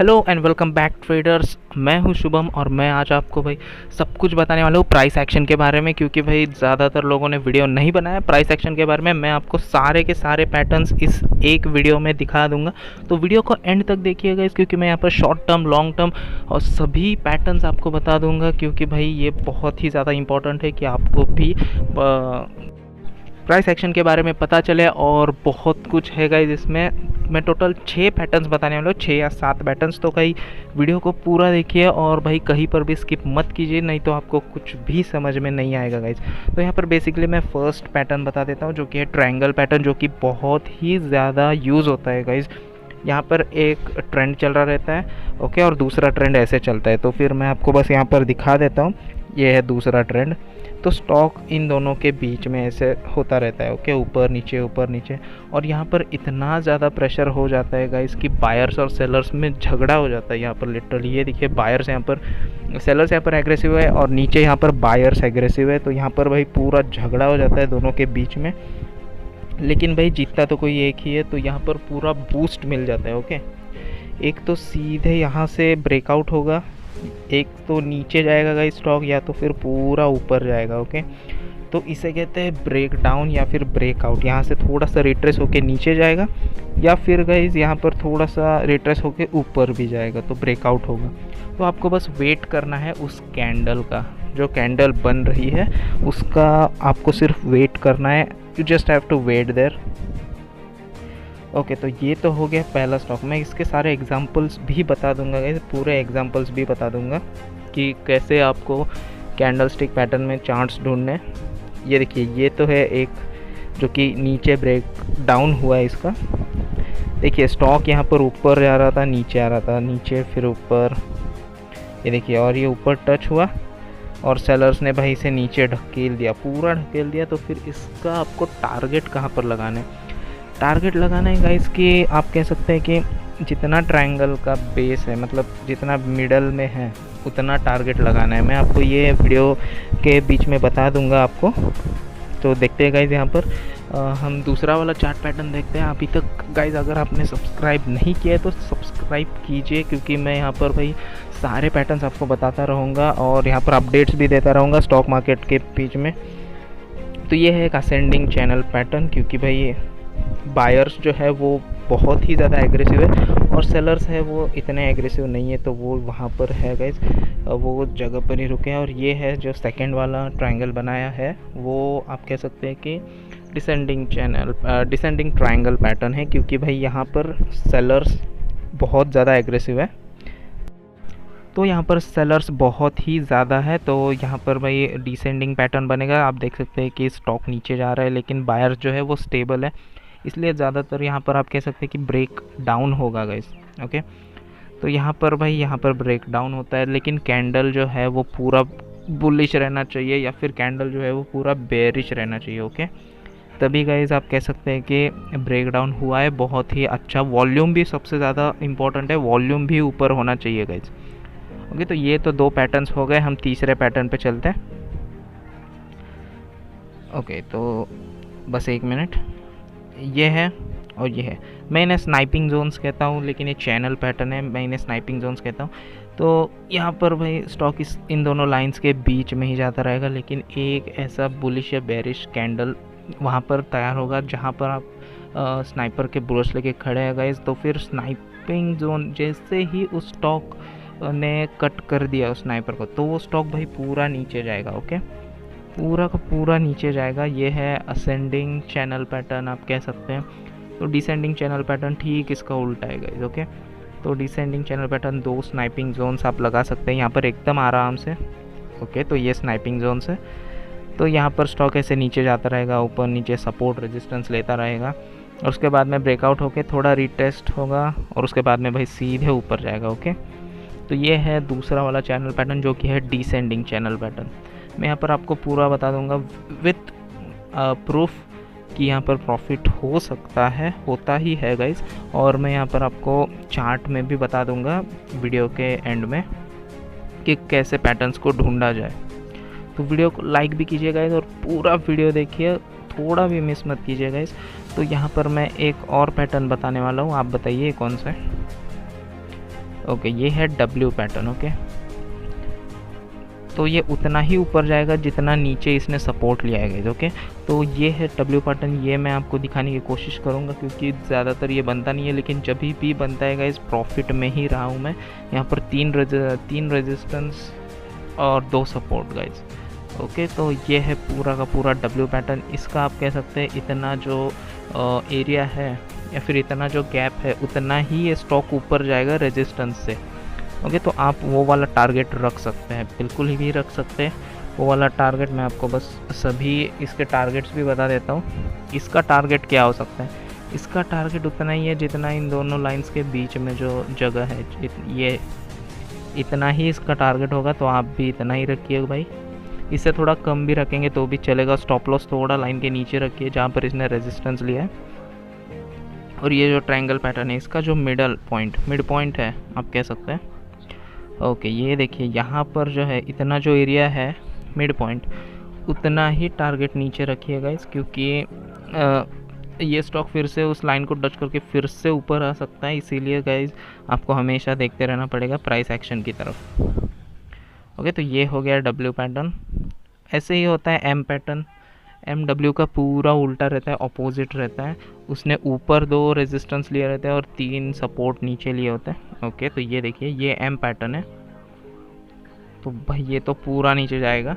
Hello and welcome back traders. मैं हूं शुभम और मैं आज आपको भाई सब कुछ बताने वाला हूं प्राइस एक्शन के बारे में, क्योंकि भाई ज़्यादातर लोगों ने वीडियो नहीं बनाया प्राइस एक्शन के बारे में। मैं आपको सारे के सारे पैटर्न्स इस एक वीडियो में दिखा दूंगा, तो वीडियो को एंड तक देखिएगा क्योंकि मैं यहाँ पर शॉर्ट टर्म, लॉन्ग टर्म और सभी पैटर्न्स आपको बता दूँगा, क्योंकि भाई ये बहुत ही ज़्यादा इंपॉर्टेंट है कि आपको भी प्राइस एक्शन के बारे में पता चले। और बहुत कुछ है गाइस इसमें। मैं टोटल 6 पैटर्न्स बताने वाला हूँ, 6 या 7 पैटर्न्स। तो भाई वीडियो को पूरा देखिए और भाई कहीं पर भी स्किप मत कीजिए, नहीं तो आपको कुछ भी समझ में नहीं आएगा गाइस। तो यहाँ पर बेसिकली मैं फर्स्ट पैटर्न बता देता हूँ, जो कि है ट्रायंगल पैटर्न, जो कि बहुत ही ज़्यादा यूज़ होता है गाइस। यहाँ पर एक ट्रेंड चल रहा रहता है, ओके, और दूसरा ट्रेंड ऐसे चलता है। तो फिर मैं आपको बस यहाँ पर दिखा देता हूँ, ये है दूसरा ट्रेंड। तो स्टॉक इन दोनों के बीच में ऐसे होता रहता है, ओके, ऊपर नीचे। और यहाँ पर इतना ज़्यादा प्रेशर हो जाता है गाइस कि बायर्स और सेलर्स में झगड़ा हो जाता है यहाँ पर लिटरली। ये देखिए, बायर्स यहाँ पर, सेलर्स यहाँ पर एग्रेसिव है और नीचे यहाँ पर बायर्स एग्रेसिव है। तो यहाँ पर भाई पूरा झगड़ा हो जाता है दोनों के बीच में, लेकिन भाई जीतता तो कोई एक ही है। तो यहाँ पर पूरा बूस्ट मिल जाता है, ओके। एक तो सीधे यहाँ से ब्रेकआउट होगा, एक तो नीचे जाएगा गाइस स्टॉक, या तो फिर पूरा ऊपर जाएगा, ओके। तो इसे कहते हैं ब्रेक डाउन या फिर ब्रेकआउट। यहाँ से थोड़ा सा रिट्रेस होके नीचे जाएगा, या फिर गाइस यहाँ पर थोड़ा सा रिट्रेस होके ऊपर भी जाएगा, तो ब्रेकआउट होगा। तो आपको बस वेट करना है उस कैंडल का, जो कैंडल बन रही है उसका आपको सिर्फ वेट करना है। You just have to wait there, okay. तो ये तो हो गया पहला स्टॉक। मैं इसके सारे एग्जांपल्स भी बता दूंगा गाइस, पूरे एग्जांपल्स भी बता दूंगा कि कैसे आपको कैंडल स्टिक पैटर्न में चार्ट्स ढूंढने। ये देखिए, ये तो है एक जो कि नीचे ब्रेक डाउन हुआ है इसका। देखिए, स्टॉक यहाँ पर ऊपर जा रहा था, नीचे आ रहा था, नीचे फिर ऊपर, ये देखिए, और ये ऊपर टच हुआ और सेलर्स ने भाई इसे नीचे ढकेल दिया, पूरा ढकेल दिया। तो फिर इसका आपको टारगेट कहाँ पर लगाना है? टारगेट लगाना है गाइस कि आप कह सकते हैं कि जितना ट्रायंगल का बेस है, मतलब जितना मिडल में है, उतना टारगेट लगाना है। मैं आपको ये वीडियो के बीच में बता दूंगा आपको। तो देखते हैं गाइस, यहाँ पर हम दूसरा वाला चार्ट पैटर्न देखते हैं। अभी तक गाइस अगर आपने सब्सक्राइब नहीं किया है तो सब्सक्राइब कीजिए, क्योंकि मैं यहाँ पर भाई सारे पैटर्न्स आपको बताता रहूँगा और यहाँ पर अपडेट्स भी देता रहूँगा स्टॉक मार्केट के बीच में। तो ये है एक असेंडिंग चैनल पैटर्न, क्योंकि भाई बायर्स जो है वो बहुत ही ज़्यादा एग्रेसिव है और सेलर्स है वो इतने एग्रेसिव नहीं है, तो वो वहाँ पर है गाइस, वो जगह पर ही रुके हैं। और ये है जो सेकंड वाला ट्रायंगल बनाया है, वो आप कह सकते हैं कि डिसेंडिंग ट्रायंगल पैटर्न है, क्योंकि भाई यहाँ पर सेलर्स बहुत ज़्यादा एग्रेसिव है। तो यहाँ पर सेलर्स बहुत ही ज़्यादा है, तो यहाँ पर भाई डिसेंडिंग पैटर्न बनेगा। आप देख सकते हैं कि स्टॉक नीचे जा रहा है, लेकिन बायर्स जो है वो स्टेबल है, इसलिए ज़्यादातर यहाँ पर आप कह सकते हैं कि ब्रेक डाउन होगा गाइस, ओके। तो यहाँ पर भाई, यहाँ पर ब्रेक डाउन होता है, लेकिन कैंडल जो है वो पूरा बुलिश रहना चाहिए, या फिर कैंडल जो है वो पूरा बेरिश रहना चाहिए, ओके। तभी गाइस आप कह सकते हैं कि ब्रेक डाउन हुआ है बहुत ही अच्छा। वॉल्यूम भी सबसे ज़्यादा इंपॉर्टेंट है, वॉल्यूम भी ऊपर होना चाहिए गाइस, ओके। तो ये तो 2 पैटर्न्स हो गए, हम तीसरे पैटर्न पे चलते हैं, ओके। तो बस 1 मिनट, ये है और ये है। मैं इन्हें स्नाइपिंग जोन्स कहता हूँ, लेकिन ये चैनल पैटर्न है, मैं इन्हें स्नाइपिंग जोन्स कहता हूँ। तो यहाँ पर भाई स्टॉक इन दोनों लाइंस के बीच में ही जाता रहेगा, लेकिन एक ऐसा बुलिश या बेरिश कैंडल वहाँ पर तैयार होगा जहाँ पर आप स्नाइपर के ब्रश लेके खड़े हैं गाइस। तो फिर स्नाइपिंग जोन जैसे ही उस स्टॉक ने कट कर दिया उस स्नाइपर को, तो वो स्टॉक भाई पूरा नीचे जाएगा, ओके, पूरा का पूरा नीचे जाएगा। ये है असेंडिंग चैनल पैटर्न आप कह सकते हैं। तो डिसेंडिंग चैनल पैटर्न ठीक इसका उल्टा है गाइस, ओके। तो descending channel pattern 2 sniping zones आप लगा सकते हैं यहाँ पर एकदम आराम से, ओके। तो ये स्नाइपिंग जोन्स है। तो यहाँ पर स्टॉक ऐसे नीचे जाता रहेगा, ऊपर नीचे सपोर्ट रेजिस्टेंस लेता रहेगा, और उसके बाद में ब्रेकआउट होके थोड़ा रिटेस्ट होगा, और उसके बाद में भाई सीधे ऊपर जाएगा, ओके। तो ये है दूसरा वाला चैनल पैटर्न, जो कि है डिसेंडिंग चैनल पैटर्न। मैं यहाँ पर आपको पूरा बता दूंगा विथ प्रूफ कि यहाँ पर प्रॉफिट हो सकता है, होता ही है गाइस। और मैं यहाँ पर आपको चार्ट में भी बता दूंगा वीडियो के एंड में कि कैसे पैटर्न्स को ढूंढा जाए। तो वीडियो को लाइक भी कीजिए गाइस और पूरा वीडियो देखिए, थोड़ा भी मिस मत कीजिए गाइस। तो यहाँ पर मैं एक और पैटर्न बताने वाला हूँ, आप बताइए कौन सा है। ओके, ये है डब्ल्यू पैटर्न। ओके, तो ये उतना ही ऊपर जाएगा जितना नीचे इसने सपोर्ट लिया है गाइस। ओके, तो ये है डब्ल्यू पैटर्न, ये मैं आपको दिखाने की कोशिश करूँगा क्योंकि ज़्यादातर ये बनता नहीं है, लेकिन जब भी बनता है गाइस प्रॉफिट में ही रहा हूँ मैं। यहाँ पर तीन रेजिस्टेंस और 2 सपोर्ट गाइस। ओके, तो ये है पूरा का पूरा डब्ल्यू पैटर्न। इसका आप कह सकते हैं इतना जो एरिया है या फिर इतना जो गैप है उतना ही ये स्टॉक ऊपर जाएगा रेजिस्टेंस से। ओके, तो आप वो वाला टारगेट रख सकते हैं, बिल्कुल ही भी रख सकते हैं वो वाला टारगेट। मैं आपको बस सभी इसके टारगेट्स भी बता देता हूँ। इसका टारगेट क्या हो सकता है, इसका टारगेट उतना ही है जितना इन दोनों लाइंस के बीच में जो जगह है ये इतना ही इसका टारगेट होगा, तो आप भी इतना ही रखिएगा भाई। इससे थोड़ा कम भी रखेंगे तो भी चलेगा। स्टॉप लॉस थोड़ा लाइन के नीचे रखिए जहाँ पर इसने रेजिस्टेंस लिया है। और ये जो ट्रायंगल पैटर्न है इसका जो मिड पॉइंट है आप कह सकते हैं। ओके, ये देखिए यहाँ पर जो है इतना जो एरिया है मिड पॉइंट उतना ही टारगेट नीचे रखिएगा इस, क्योंकि ये स्टॉक फिर से उस लाइन को टच करके फिर से ऊपर आ सकता है। इसीलिए गाइज आपको हमेशा देखते रहना पड़ेगा प्राइस एक्शन की तरफ। ओके, तो ये हो गया डब्ल्यू पैटर्न। ऐसे ही होता है एम पैटर्न। एम डब्ल्यू का पूरा उल्टा रहता है, अपोजिट रहता है। उसने ऊपर 2 रेजिस्टेंस लिए रहते हैं और 3 सपोर्ट नीचे लिए होते हैं। ओके, तो ये देखिए ये एम पैटर्न है, तो भाई ये तो पूरा नीचे जाएगा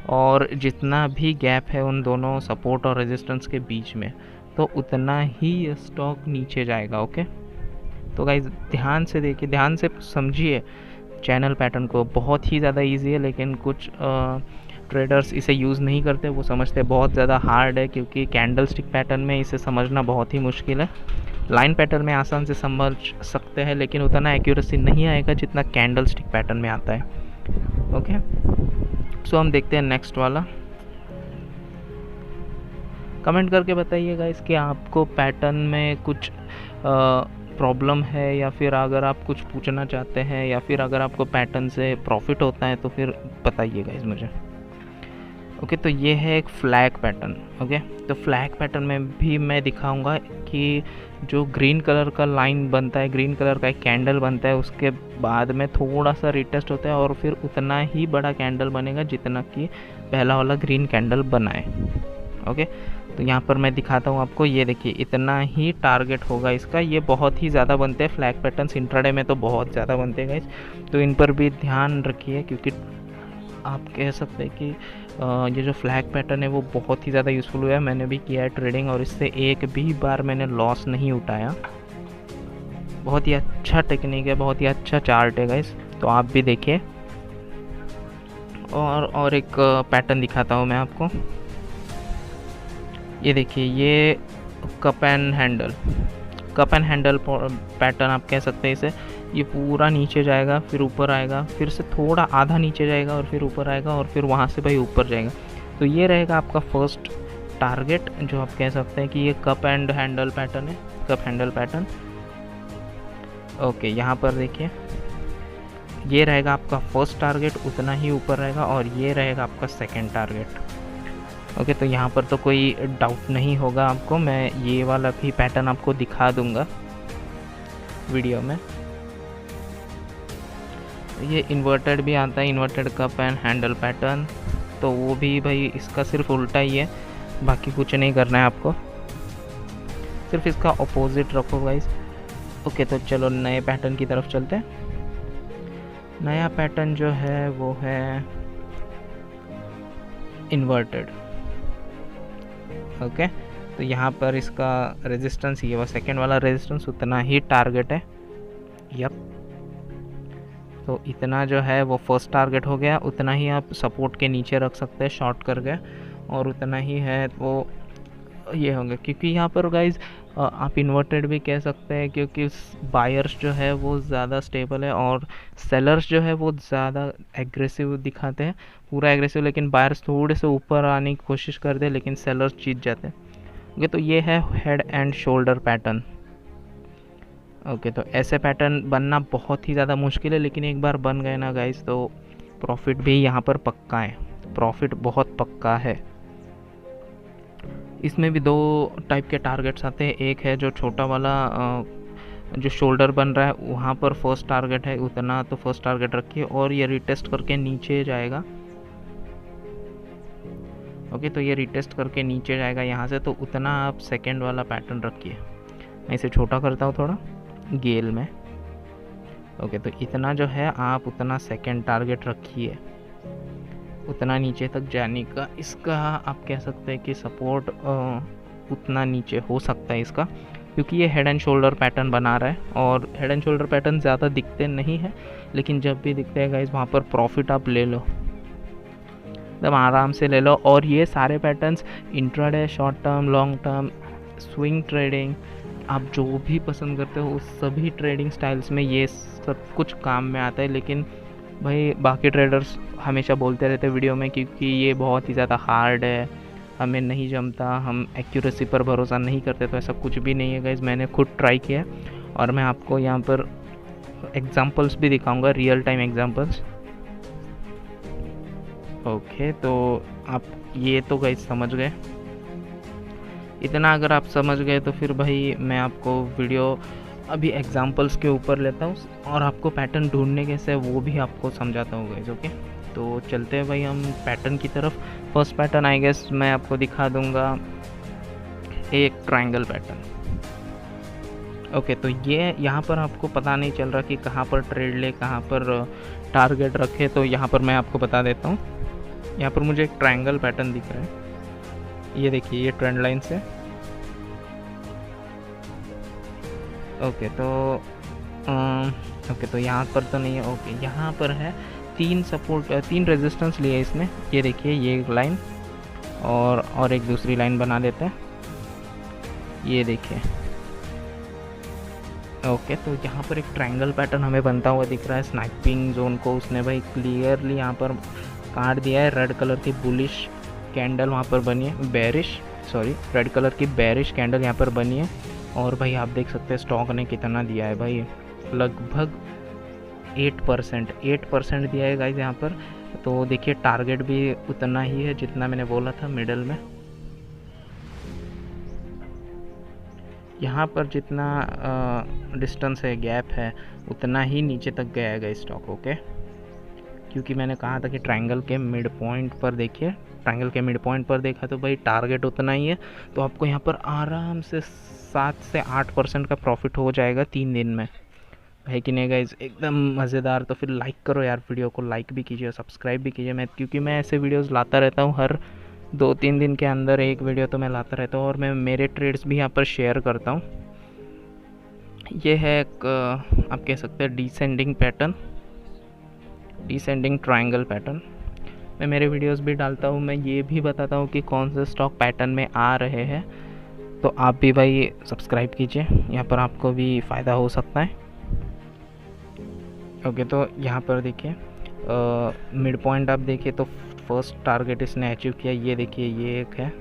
और जितना भी गैप है उन दोनों सपोर्ट और रेजिस्टेंस के बीच में तो उतना ही स्टॉक नीचे जाएगा। ओके, तो गाइज ध्यान से देखिए, ध्यान से समझिए चैनल पैटर्न को। बहुत ही ज़्यादा इजी है, लेकिन कुछ ट्रेडर्स इसे यूज़ नहीं करते, वो समझते हैं बहुत ज़्यादा हार्ड है, क्योंकि कैंडल स्टिक पैटर्न में इसे समझना बहुत ही मुश्किल है। लाइन पैटर्न में आसान से समझ सकते हैं, लेकिन उतना एक्यूरेसी नहीं आएगा जितना कैंडल स्टिक पैटर्न में आता है। ओके, सो हम देखते हैं नेक्स्ट वाला। कमेंट करके बताइए गाइस कि आपको पैटर्न में कुछ प्रॉब्लम है, या फिर अगर आप कुछ पूछना चाहते हैं, या फिर अगर आपको पैटर्न से प्रॉफिट होता है तो फिर बताइए गाइस मुझे। ओके, तो ये है एक फ्लैग पैटर्न। ओके, तो फ्लैग पैटर्न में भी मैं दिखाऊंगा कि जो ग्रीन कलर का लाइन बनता है, ग्रीन कलर का एक कैंडल बनता है, उसके बाद में थोड़ा सा रिटेस्ट होता है और फिर उतना ही बड़ा कैंडल बनेगा जितना कि पहला वाला ग्रीन कैंडल बनाए। ओके, तो यहाँ पर मैं दिखाता हूँ आपको। ये देखिए इतना ही टारगेट होगा इसका। ये बहुत ही ज़्यादा बनते हैं फ्लैग पैटर्न्स, इंट्राडे में तो बहुत ज़्यादा बनते हैं गाइस, तो इन पर भी ध्यान रखिए, क्योंकि आप कह सकते हैं कि ये जो फ्लैग पैटर्न है वो बहुत ही ज़्यादा यूज़फुल हुआ है। मैंने भी किया है ट्रेडिंग और इससे एक भी बार मैंने लॉस नहीं उठाया। बहुत ही अच्छा टेक्निक है, बहुत ही अच्छा चार्ट है गाइस, तो आप भी देखिए। और एक पैटर्न दिखाता हूँ मैं आपको। ये देखिए ये कप एंड हैंडल पैटर्न आप कह सकते हैं इसे। ये पूरा नीचे जाएगा, फिर ऊपर आएगा, फिर से थोड़ा आधा नीचे जाएगा और फिर ऊपर आएगा और फिर वहाँ से भाई ऊपर जाएगा। तो ये रहेगा आपका फर्स्ट टारगेट, जो आप कह सकते हैं कि ये कप एंड हैंडल पैटर्न है, कप हैंडल पैटर्न। ओके, यहाँ पर देखिए ये रहेगा आपका फर्स्ट टारगेट, उतना ही ऊपर रहेगा, और ये रहेगा आपका सेकेंड टारगेट। ओके, तो यहाँ पर तो कोई डाउट नहीं होगा आपको। मैं ये वाला भी पैटर्न आपको दिखा दूंगा वीडियो में। ये इन्वर्टेड भी आता है, inverted cup and handle pattern, तो वो भी भाई इसका सिर्फ उल्टा ही है, बाकी कुछ नहीं करना है आपको, सिर्फ इसका अपोजिट रखो गाइस। ओके, तो चलो नए पैटर्न की तरफ चलते हैं। नया पैटर्न जो है वो है इन्वर्टेड। ओके, तो यहाँ पर इसका रेजिस्टेंस, ये वो सेकेंड वाला रेजिस्टेंस, उतना ही टारगेट है। यप, तो इतना जो है वो फर्स्ट टारगेट हो गया, उतना ही आप सपोर्ट के नीचे रख सकते हैं शॉर्ट करके, और उतना ही है वो ये होंगे। क्योंकि यहाँ पर गाइज आप इन्वर्टेड भी कह सकते हैं, क्योंकि बायर्स जो है वो ज़्यादा स्टेबल है और सेलर्स जो है वो ज़्यादा एग्रेसिव दिखाते हैं, पूरा एग्रेसिव, लेकिन बायर्स थोड़े से ऊपर आने की कोशिश करते हैं लेकिन सेलर्स जीत जाते हैं। ओके, तो ये है head and shoulder pattern. Okay, तो ऐसे पैटर्न बनना बहुत ही ज़्यादा मुश्किल है, लेकिन एक बार बन गए ना गाइज तो प्रॉफिट भी यहाँ पर पक्का है, प्रॉफिट बहुत पक्का है। इसमें भी 2 टाइप के टारगेट्स आते हैं। एक है जो छोटा वाला जो शोल्डर बन रहा है वहाँ पर फर्स्ट टारगेट है उतना, तो फर्स्ट टारगेट रखिए और ये रिटेस्ट करके नीचे जाएगा। ओके, तो ये रिटेस्ट करके नीचे जाएगा यहाँ से, तो उतना आप सेकंड वाला पैटर्न रखिए। मैं इसे छोटा करता हूँ थोड़ा गेल में। ओके, तो इतना जो है आप उतना सेकंड टारगेट रखिए, उतना नीचे तक जाने का। इसका आप कह सकते हैं कि सपोर्ट उतना नीचे हो सकता है इसका, क्योंकि ये हेड एंड शोल्डर पैटर्न बना रहा है और हेड एंड शोल्डर पैटर्न ज़्यादा दिखते नहीं है, लेकिन जब भी दिखते हैं गाइस वहाँ पर प्रॉफिट आप ले लो, एकदम आराम से ले लो। और ये सारे patterns intraday, short term, long term, swing trading, आप जो भी पसंद करते हो उस सभी ट्रेडिंग स्टाइल्स में ये सब कुछ काम में आता है। लेकिन भाई बाकी ट्रेडर्स हमेशा बोलते रहते हैं वीडियो में क्योंकि ये बहुत ही ज़्यादा हार्ड है, हमें नहीं जमता, हम एक्यूरेसी पर भरोसा नहीं करते, तो ऐसा कुछ भी नहीं है गाइस। मैंने खुद ट्राई किया है और मैं आपको यहाँ पर एग्जांपल्स भी दिखाऊंगा, रियल टाइम एग्जांपल्स। ओके, तो आप ये तो गाइस समझ गए। इतना अगर आप समझ गए तो फिर भाई मैं आपको वीडियो अभी एग्जांपल्स के ऊपर लेता हूँ और आपको पैटर्न ढूंढने कैसे है वो भी आपको समझाता हूँ गाइस। ओके, तो चलते हैं भाई हम पैटर्न की तरफ। फर्स्ट पैटर्न आई गेस मैं आपको दिखा दूंगा, एक ट्रायंगल पैटर्न। ओके, तो ये यहाँ पर आपको पता नहीं चल रहा कि कहाँ पर ट्रेड ले, कहाँ पर टारगेट रखे, तो यहाँ पर मैं आपको बता देता हूँ। यहाँ पर मुझे एक ट्रायंगल पैटर्न दिख रहा है, ये देखिए, ये ट्रेंड लाइन से। ओके, तो यहाँ पर तो नहीं है। ओके, यहाँ पर है 3 सपोर्ट, 3 रेजिस्टेंस लिए इसने। ये देखिए, ये एक लाइन और एक दूसरी लाइन बना लेते हैं, ये देखिए। ओके, तो यहाँ पर एक ट्रायंगल पैटर्न हमें बनता हुआ दिख रहा है। स्नाइपिंग जोन को उसने भाई क्लियरली यहाँ पर काट दिया है। रेड कलर की बुलिश कैंडल वहाँ पर बनी है, रेड कलर की बेरिश कैंडल यहाँ पर बनी है। और भाई आप देख सकते हैं स्टॉक ने कितना दिया है भाई, लगभग 8% दिया है गाइस यहाँ पर। तो देखिए टारगेट भी उतना ही है जितना मैंने बोला था मिडल में। यहाँ पर जितना डिस्टेंस है, गैप है, उतना ही नीचे तक गया है गाइस स्टॉक। ओके, क्योंकि मैंने कहा था कि ट्रायंगल के मिड पॉइंट पर देखिए, ट्रायंगल के मिड पॉइंट पर देखा तो भाई टारगेट उतना ही है। तो आपको यहाँ पर आराम से 7 से 8% का प्रॉफिट हो जाएगा 3 दिन में, है कि नहीं गाइज? एकदम मज़ेदार। तो फिर लाइक करो यार, वीडियो को लाइक भी कीजिए, सब्सक्राइब भी कीजिए। क्योंकि मैं ऐसे वीडियोस लाता रहता हूँ, हर 2-3 दिन के अंदर एक वीडियो तो मैं लाता रहता हूँ और मैं मेरे ट्रेड्स भी यहाँ पर शेयर करता हूँ। ये है एक आप कह सकते हैं descending pattern, descending triangle pattern. मैं मेरे वीडियोस भी डालता हूँ, मैं ये भी बताता हूँ कि कौन से स्टॉक पैटर्न में आ रहे हैं। तो आप भी भाई सब्सक्राइब कीजिए, यहाँ पर आपको भी फ़ायदा हो सकता है। ओके, तो यहाँ पर देखिए मिड पॉइंट आप देखिए तो फर्स्ट टारगेट इसने अचीव किया। ये देखिए, ये एक है।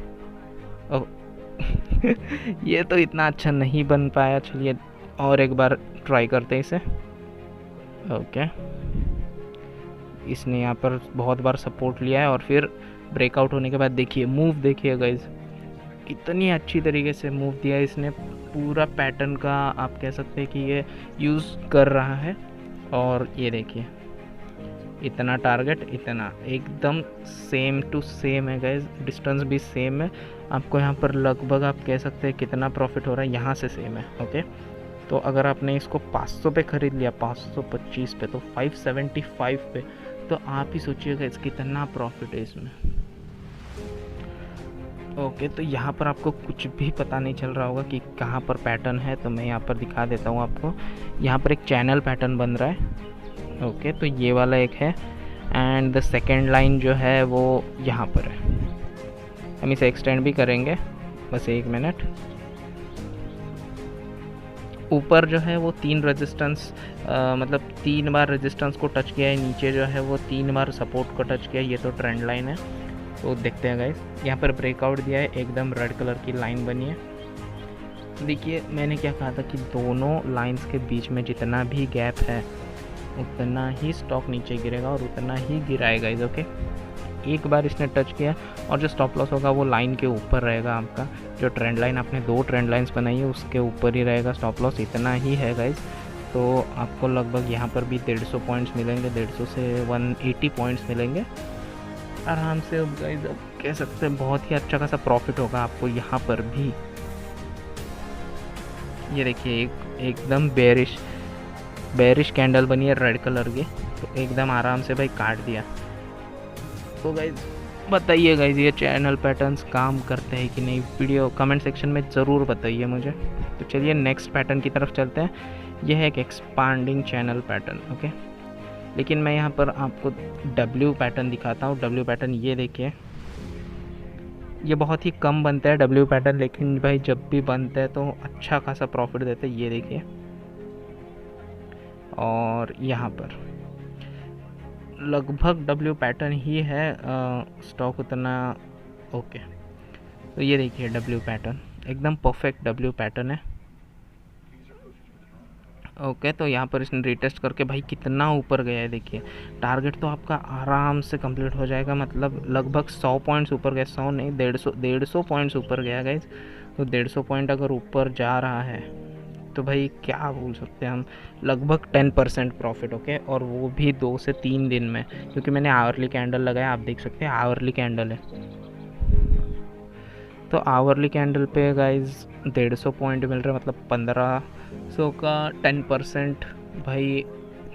ये तो इतना अच्छा नहीं बन पाया, चलिए और एक बार ट्राई करते हैं इसे। ओके, इसने यहाँ पर बहुत बार सपोर्ट लिया है और फिर ब्रेकआउट होने के बाद देखिए मूव, देखिए गाइज कितनी अच्छी तरीके से मूव दिया है इसने। पूरा पैटर्न का आप कह सकते हैं कि ये यूज़ कर रहा है। और ये देखिए इतना टारगेट, इतना एकदम सेम टू सेम है गाइज, डिस्टेंस भी सेम है। आपको यहाँ पर लगभग आप कह सकते हैं कितना प्रॉफिट हो रहा है, यहाँ से सेम है। ओके, तो अगर आपने इसको 500 पे ख़रीद लिया, 525 पे, तो 575 पे, तो आप ही सोचिएगा इसका कितना प्रॉफिट है इसमें। ओके, तो यहाँ पर आपको कुछ भी पता नहीं चल रहा होगा कि कहाँ पर पैटर्न है, तो मैं यहाँ पर दिखा देता हूँ आपको। यहाँ पर एक चैनल पैटर्न बन रहा है। ओके, तो ये वाला एक है एंड द सेकेंड लाइन जो है वो यहाँ पर है। हम इसे एक्सटेंड भी करेंगे, बस 1 मिनट। ऊपर जो है वो 3 रेजिस्टेंस मतलब 3 बार रेजिस्टेंस को टच किया है, नीचे जो है वो 3 बार सपोर्ट को टच किया है। ये तो ट्रेंड लाइन है, तो देखते हैं गाइस। यहाँ पर ब्रेकआउट दिया है, एकदम रेड कलर की लाइन बनी है। देखिए मैंने क्या कहा था कि दोनों लाइंस के बीच में जितना भी गैप है उतना ही स्टॉक नीचे गिरेगा और उतना ही गिराएगा गाइस। ओके, एक बार इसने टच किया और जो स्टॉप लॉस होगा वो लाइन के ऊपर रहेगा आपका। जो ट्रेंड लाइन आपने 2 ट्रेंड लाइंस बनाई है उसके ऊपर ही रहेगा स्टॉप लॉस, इतना ही है गाइज। तो आपको लगभग यहाँ पर भी 150 पॉइंट्स मिलेंगे, 150 से 180 पॉइंट्स मिलेंगे आराम से। अब गाइज अब कह सकते हैं बहुत ही अच्छा खासा प्रॉफिट होगा आपको यहाँ पर भी। ये देखिए एकदम बेरिश कैंडल बनी है रेड कलर की, तो एकदम आराम से भाई काट दिया। तो गाइज बताइए गाइज ये चैनल पैटर्न्स काम करते हैं कि नहीं, वीडियो कमेंट सेक्शन में ज़रूर बताइए मुझे। तो चलिए नेक्स्ट पैटर्न की तरफ चलते हैं। यह है एक एक्सपांडिंग चैनल पैटर्न, ओके। लेकिन मैं यहाँ पर आपको W पैटर्न दिखाता हूँ। W पैटर्न ये देखिए, ये बहुत ही कम बनता है W पैटर्न, लेकिन भाई जब भी बनता है तो अच्छा खासा प्रॉफिट देता है। ये देखिए, और यहाँ पर लगभग W पैटर्न ही है, स्टॉक उतना ओके। तो ये देखिए W पैटर्न एकदम परफेक्ट W पैटर्न है, ओके। तो यहाँ पर इसने रिटेस्ट करके भाई कितना ऊपर गया है, देखिए टारगेट तो आपका आराम से कंप्लीट हो जाएगा, मतलब लगभग 100 पॉइंट्स ऊपर गया, 100 नहीं 150 पॉइंट्स ऊपर गया गाइस। तो 150 पॉइंट अगर ऊपर जा रहा है तो भाई क्या बोल सकते हैं हम, लगभग 10% प्रॉफिट, ओके। और वो भी 2 से 3 दिन में, क्योंकि मैंने आवरली कैंडल लगाया, आप देख सकते हैं आवरली कैंडल है। तो आवरली कैंडल पे गाइज 150 पॉइंट मिल रहा है, मतलब 1500 का 10%। भाई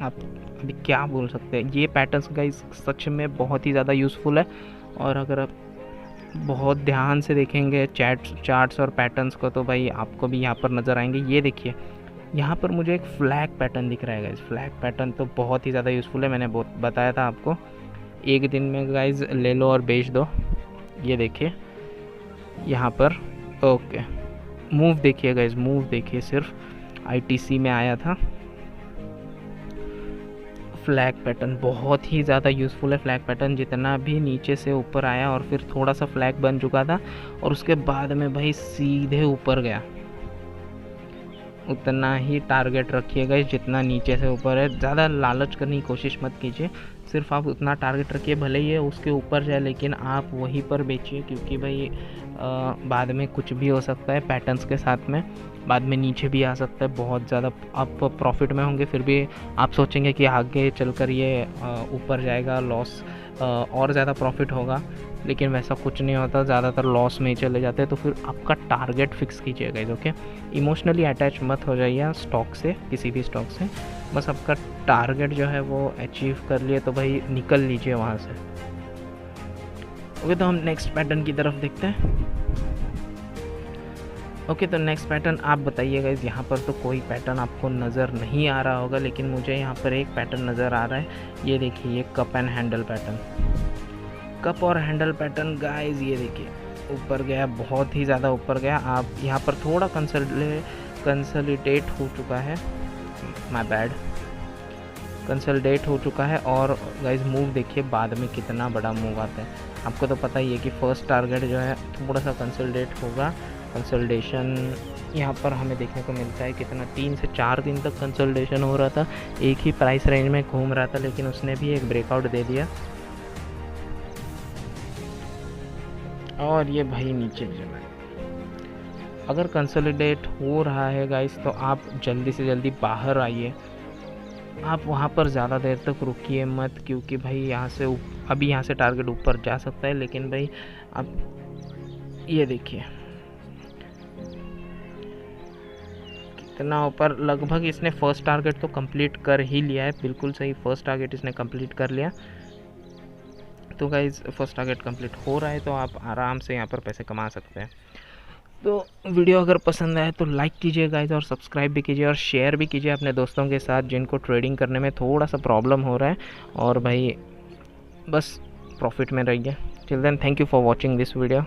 आप अभी क्या बोल सकते हैं, ये पैटर्न्स गाइज सच में बहुत ही ज़्यादा यूज़फुल है। और अगर आप बहुत ध्यान से देखेंगे चार्ट्स और पैटर्न्स को तो भाई आपको भी यहाँ पर नज़र आएंगे। ये देखिए यहाँ पर मुझे एक फ्लैग पैटर्न दिख रहा है गाइज। फ्लैग पैटर्न तो बहुत ही ज़्यादा यूज़फुल है, मैंने बहुत बताया था आपको। एक दिन में गाइज ले लो और बेच दो। ये देखिए यहाँ पर, ओके। मूव देखिए गाइज, मूव देखिए, सिर्फ ITC में आया था। फ्लैग पैटर्न बहुत ही ज़्यादा यूज़फुल है। फ्लैग पैटर्न जितना भी नीचे से ऊपर आया और फिर थोड़ा सा फ्लैग बन चुका था और उसके बाद में भाई सीधे ऊपर गया, उतना ही टारगेट रखिएगा जितना नीचे से ऊपर है। ज़्यादा लालच करने की कोशिश मत कीजिए, सिर्फ आप उतना टारगेट रखिए, भले ही उसके ऊपर जाए लेकिन आप वहीं पर बेचिए, क्योंकि भाई बाद में कुछ भी हो सकता है पैटर्न्स के साथ में, बाद में नीचे भी आ सकता है। बहुत ज़्यादा आप प्रॉफिट में होंगे, फिर भी आप सोचेंगे कि आगे चलकर ये ऊपर जाएगा, लॉस और ज़्यादा प्रॉफिट होगा, लेकिन वैसा कुछ नहीं होता, ज़्यादातर लॉस में ही चले जाते हैं। तो फिर आपका टारगेट फिक्स कीजिएगा, ओके। इमोशनली अटैच मत हो जाइए स्टॉक से, किसी भी स्टॉक से, बस आपका टारगेट जो है वो अचीव कर लिए तो भाई निकल लीजिए वहाँ से, ओके। तो हम नेक्स्ट पैटर्न की तरफ देखते हैं, ओके। तो नेक्स्ट पैटर्न आप बताइएगा। यहाँ पर तो कोई पैटर्न आपको नज़र नहीं आ रहा होगा, लेकिन मुझे यहाँ पर एक पैटर्न नज़र आ रहा है। ये देखिए, ये cup and handle pattern, cup और हैंडल पैटर्न गाइस। ये देखिए ऊपर गया, बहुत ही ज़्यादा ऊपर गया। आप यहाँ पर थोड़ा कंसोलिडेट हो चुका है, माय बैड, कंसोलिडेट हो चुका है। और गाइस मूव देखिए बाद में कितना बड़ा मूव आता है। आपको तो पता ही है कि फर्स्ट टारगेट जो है थोड़ा सा कंसोलिडेट होगा। कंसोलिडेशन यहाँ पर हमें देखने को मिलता है कितना, 3 से 4 दिन तक कंसोलिडेशन हो रहा था, एक ही प्राइस रेंज में घूम रहा था, लेकिन उसने भी एक ब्रेकआउट दे दिया और ये भाई नीचे चला। अगर कंसोलिडेट हो रहा है गाइस तो आप जल्दी से जल्दी बाहर आइए, आप वहाँ पर ज़्यादा देर तक रुकिए मत, क्योंकि भाई यहाँ से अभी यहाँ से टारगेट ऊपर जा सकता है, लेकिन भाई आप ये देखिए कितना ऊपर, लगभग इसने फर्स्ट टारगेट तो कंप्लीट कर ही लिया है, बिल्कुल सही, फर्स्ट टारगेट इसने कंप्लीट कर लिया। तो गाइज फर्स्ट टारगेट कंप्लीट हो रहा है तो आप आराम से यहाँ पर पैसे कमा सकते हैं। तो वीडियो अगर पसंद आए तो लाइक कीजिए गाइज, और सब्सक्राइब भी कीजिए और शेयर भी कीजिए अपने दोस्तों के साथ जिनको ट्रेडिंग करने में थोड़ा सा प्रॉब्लम हो रहा है, और भाई बस प्रॉफिट में रहिए। Till then thank you for watching this video.